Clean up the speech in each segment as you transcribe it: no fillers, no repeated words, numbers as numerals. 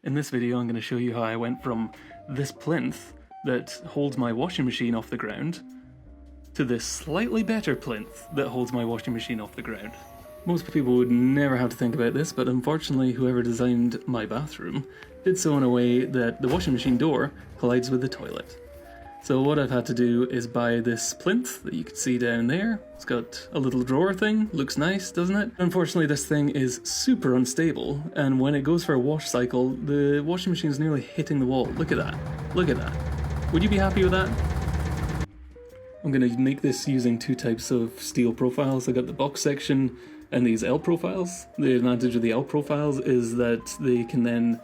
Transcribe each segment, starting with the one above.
In this video I'm going to show you how I went from this plinth that holds my washing machine off the ground to this slightly better plinth that holds my washing machine off the ground. Most people would never have to think about this, but unfortunately whoever designed my bathroom did so in a way that the washing machine door collides with the toilet. So what I've had to do is buy this plinth that you can see down there. It's got a little drawer thing, looks nice, doesn't it? Unfortunately this thing is super unstable, and when it goes for a wash cycle, the washing machine is nearly hitting the wall. Look at that, look at that. Would you be happy with that? I'm going to make this using two types of steel profiles. I got the box section and these L profiles. The advantage of the L profiles is that they can then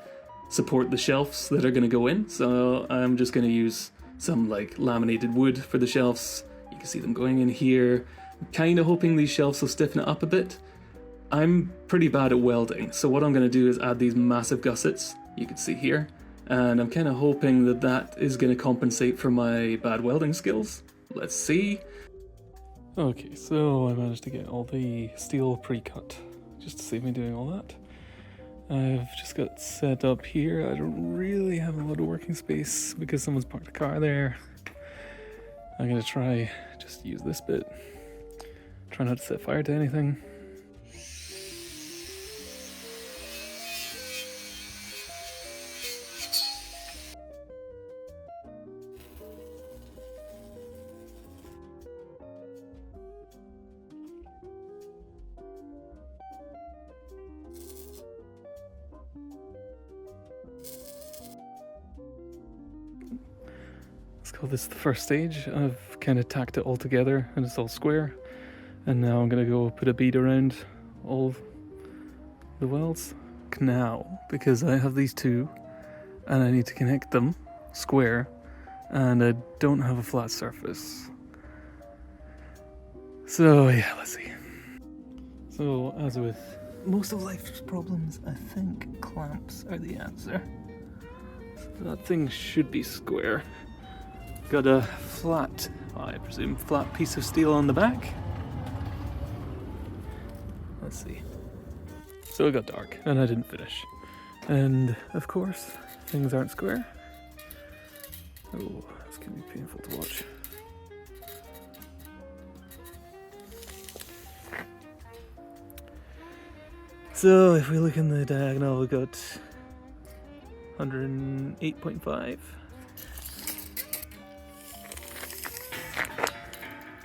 support the shelves that are going to go in. So I'm just going to use some like laminated wood for the shelves. You can see them going in here. I'm kind of hoping these shelves will stiffen it up a bit. I'm pretty bad at welding, so what I'm going to do is add these massive gussets, you can see here, and I'm kind of hoping that that is going to compensate for my bad welding skills. Let's see. Okay, so I managed to get all the steel pre-cut, just to save me doing all that. I've just got set up here. I don't really have a lot of working space because someone's parked a car there. I'm gonna try just use this bit. Try not to set fire to anything. Let's call this the first stage. I've kind of tacked it all together and it's all square. And now I'm going to go put a bead around all the welds. Now, because I have these two and I need to connect them square and I don't have a flat surface. So yeah, let's see. So as with most of life's problems, I think clamps are the answer. So that thing should be square. Got a flat, I presume, flat piece of steel on the back. Let's see. So it got dark, and I didn't finish. And, of course, things aren't square. Oh, that's gonna be painful to watch. So, if we look in the diagonal, we got 108.5.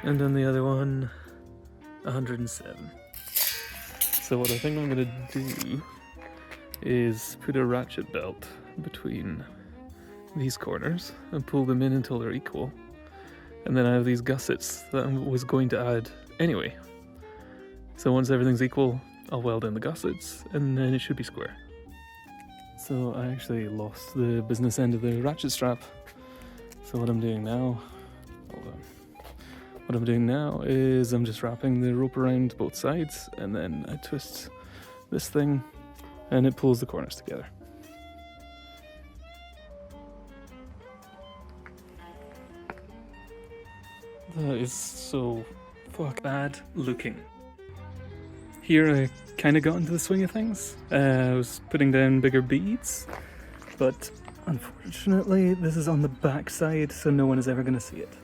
And then the other one, 107. So what I think I'm going to do is put a ratchet belt between these corners and pull them in until they're equal. And then I have these gussets that I was going to add anyway. So once everything's equal, I'll weld in the gussets and then it should be square. So I actually lost the business end of the ratchet strap. So what I'm doing now, hold on. What I'm doing now is I'm just wrapping the rope around both sides and then I twist this thing and it pulls the corners together. That is so bad looking. Here I kind of got into the swing of things. I was putting down bigger beads, but unfortunately this is on the back side so no one is ever going to see it.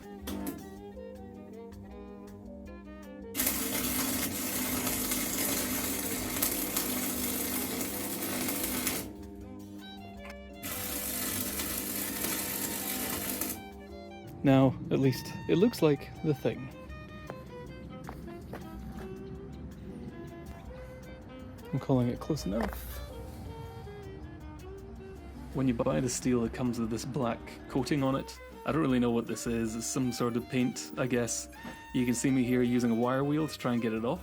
Now, at least, it looks like the thing. I'm calling it close enough. When you buy the steel, it comes with this black coating on it. I don't really know what this is. It's some sort of paint, I guess. You can see me here using a wire wheel to try and get it off.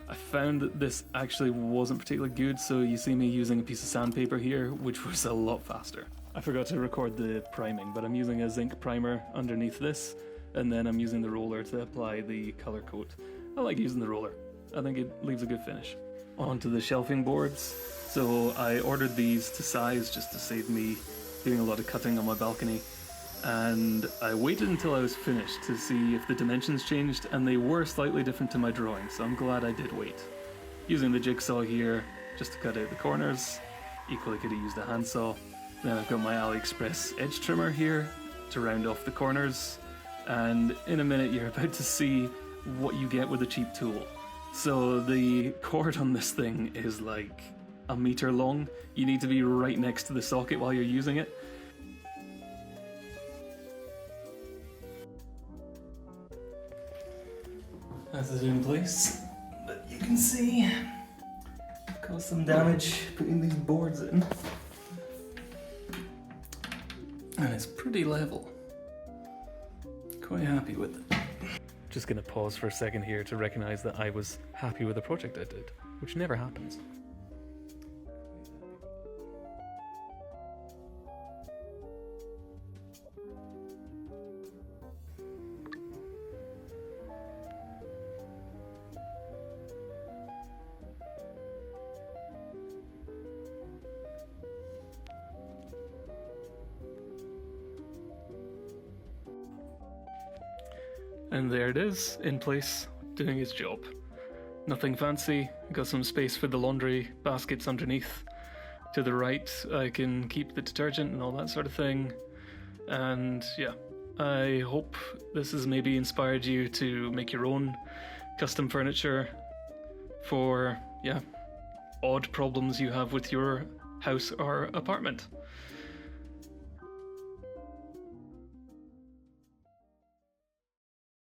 I found that this actually wasn't particularly good, so you see me using a piece of sandpaper here, which was a lot faster. I forgot to record the priming, but I'm using a zinc primer underneath this, and then I'm using the roller to apply the color coat. I like using the roller. I think it leaves a good finish. Onto the shelving boards. So I ordered these to size just to save me doing a lot of cutting on my balcony. And I waited until I was finished to see if the dimensions changed, and they were slightly different to my drawing, so I'm glad I did wait. Using the jigsaw here just to cut out the corners. Equally could have used a handsaw. Then I've got my AliExpress edge trimmer here to round off the corners. And in a minute you're about to see what you get with a cheap tool. So the cord on this thing is like a meter long. You need to be right next to the socket while you're using it. That's it in place, but you can see I've caused some damage putting these boards in. And it's pretty level. Quite happy with it. Just gonna pause for a second here to recognize that I was happy with the project I did, which never happens. And there it is, in place, doing its job. Nothing fancy, got some space for the laundry baskets underneath. To the right, I can keep the detergent and all that sort of thing. And yeah, I hope this has maybe inspired you to make your own custom furniture for, yeah, odd problems you have with your house or apartment.